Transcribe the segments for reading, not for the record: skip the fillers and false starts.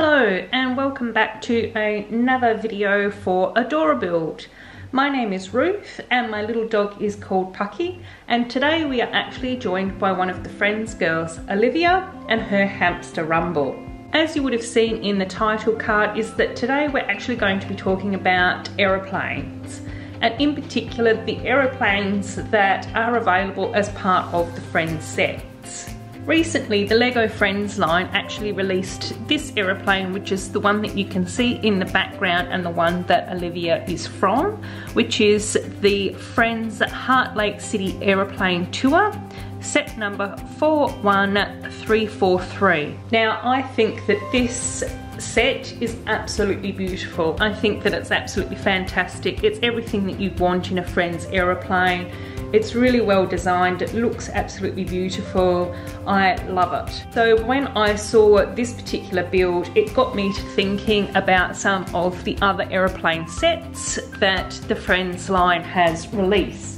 Hello and welcome back to another video for Adorabuild. My name is Ruth and my little dog is called Pucky, and today we are actually joined by one of the Friends girls, Olivia, and her hamster Rumble. As you would have seen in the title card is that today we're actually going to be talking about aeroplanes, and in particular the aeroplanes that are available as part of the Friends sets. Recently, the LEGO Friends line actually released this aeroplane, which is the one that you can see in the background and the one that Olivia is from, which is the Friends Heartlake City Airplane Tour, set number 41343. Now, I think that this set is absolutely beautiful. I think that it's absolutely fantastic. It's everything that you want in a Friends aeroplane. It's really well designed, it looks absolutely beautiful, I love it. So when I saw this particular build, it got me to thinking about some of the other aeroplane sets that the Friends line has released.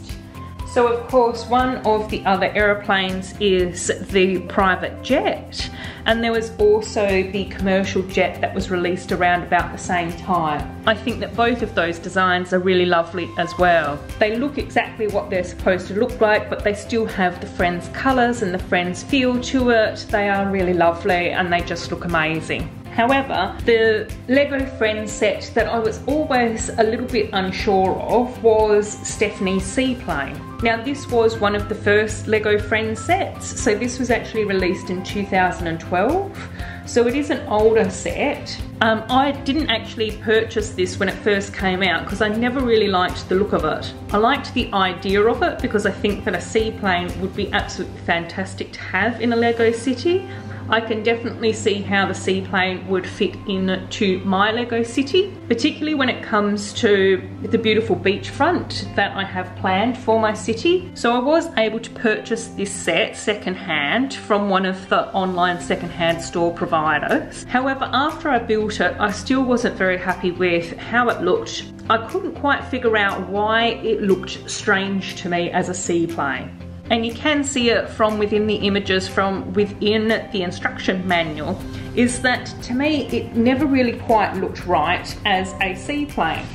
So of course one of the other aeroplanes is the private jet, and there was also the commercial jet that was released around about the same time. I think that both of those designs are really lovely as well. They look exactly what they're supposed to look like, but they still have the Friends colours and the Friends feel to it. They are really lovely and they just look amazing. However, the LEGO Friends set that I was always a little bit unsure of was Stephanie's Seaplane. Now this was one of the first LEGO Friends sets, so this was actually released in 2012, so it is an older set. I didn't actually purchase this when it first came out because I never really liked the look of it. I liked the idea of it because I think that a seaplane would be absolutely fantastic to have in a LEGO city. I can definitely see how the seaplane would fit into my LEGO city, particularly when it comes to the beautiful beachfront that I have planned for my city. So I was able to purchase this set secondhand from one of the online secondhand store providers. However, after I built it, I still wasn't very happy with how it looked. I couldn't quite figure out why it looked strange to me as a seaplane. And you can see it from within the images from within the instruction manual, is that to me it never really quite looked right as a seaplane.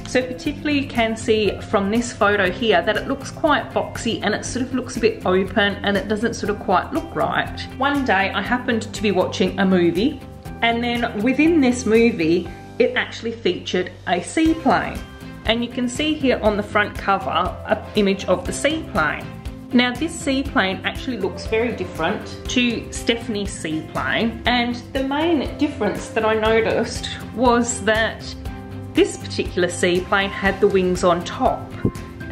So particularly you can see from this photo here that it looks quite boxy and it sort of looks a bit open and it doesn't sort of quite look right. One day I happened to be watching a movie, and then within this movie it actually featured a seaplane. And you can see here on the front cover an image of the seaplane. Now this seaplane actually looks very different to Stephanie's seaplane, and the main difference that I noticed was that this particular seaplane had the wings on top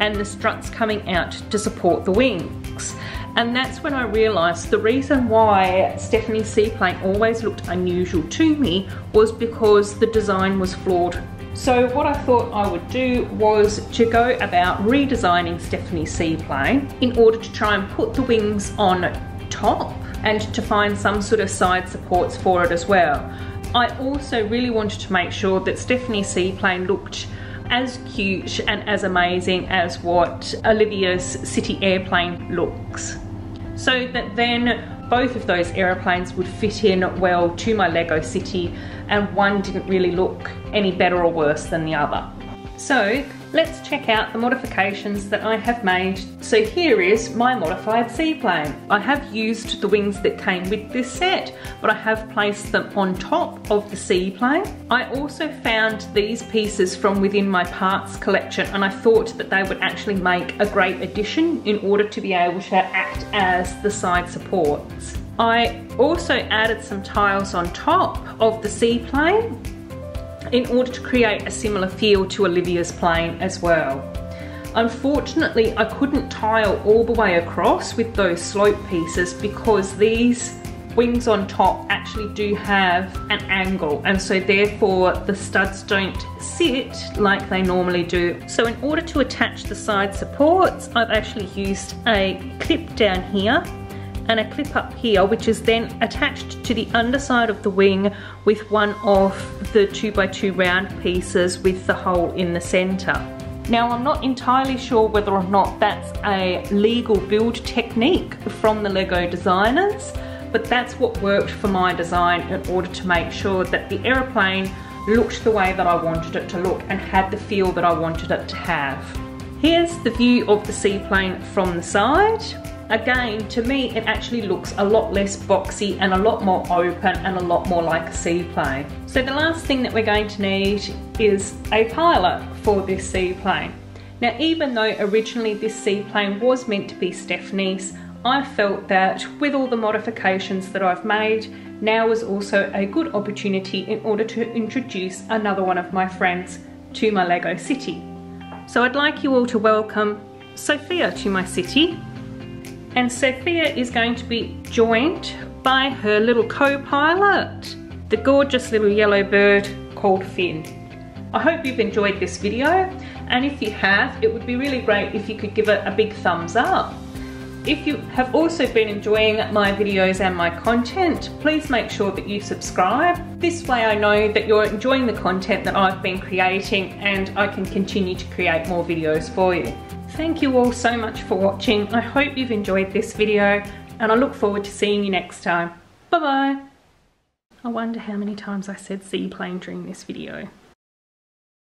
and the struts coming out to support the wings. And that's when I realised the reason why Stephanie's seaplane always looked unusual to me was because the design was flawed. So what I thought I would do was to go about redesigning Stephanie's seaplane in order to try and put the wings on top and to find some sort of side supports for it as well. I also really wanted to make sure that Stephanie's seaplane looked as cute and as amazing as what Olivia's city airplane looks, so that then both of those aeroplanes would fit in well to my LEGO city, and one didn't really look any better or worse than the other. So let's check out the modifications that I have made. So here is my modified seaplane. I have used the wings that came with this set, but I have placed them on top of the seaplane. I also found these pieces from within my parts collection, and I thought that they would actually make a great addition in order to be able to act as the side supports. I also added some tiles on top of the seaplane in order to create a similar feel to Olivia's plane as well. Unfortunately, I couldn't tile all the way across with those slope pieces because these wings on top actually do have an angle, and so therefore the studs don't sit like they normally do. So in order to attach the side supports, I've actually used a clip down here and a clip up here, which is then attached to the underside of the wing with one of the 2x2 round pieces with the hole in the center. Now I'm not entirely sure whether or not that's a legal build technique from the LEGO designers, but that's what worked for my design in order to make sure that the aeroplane looked the way that I wanted it to look and had the feel that I wanted it to have. Here's the view of the seaplane from the side. Again, to me, it actually looks a lot less boxy and a lot more open and a lot more like a seaplane. So the last thing that we're going to need is a pilot for this seaplane. Now, even though originally this seaplane was meant to be Stephanie's, I felt that with all the modifications that I've made, now is also a good opportunity in order to introduce another one of my friends to my Lego city. So I'd like you all to welcome Sophia to my city. And Sophia is going to be joined by her little co-pilot, the gorgeous little yellow bird called Finn. I hope you've enjoyed this video, and if you have, it would be really great if you could give it a big thumbs up. If you have also been enjoying my videos and my content, please make sure that you subscribe. This way I know that you're enjoying the content that I've been creating and I can continue to create more videos for you. Thank you all so much for watching. I hope you've enjoyed this video and I look forward to seeing you next time. Bye bye. I wonder how many times I said seaplane during this video.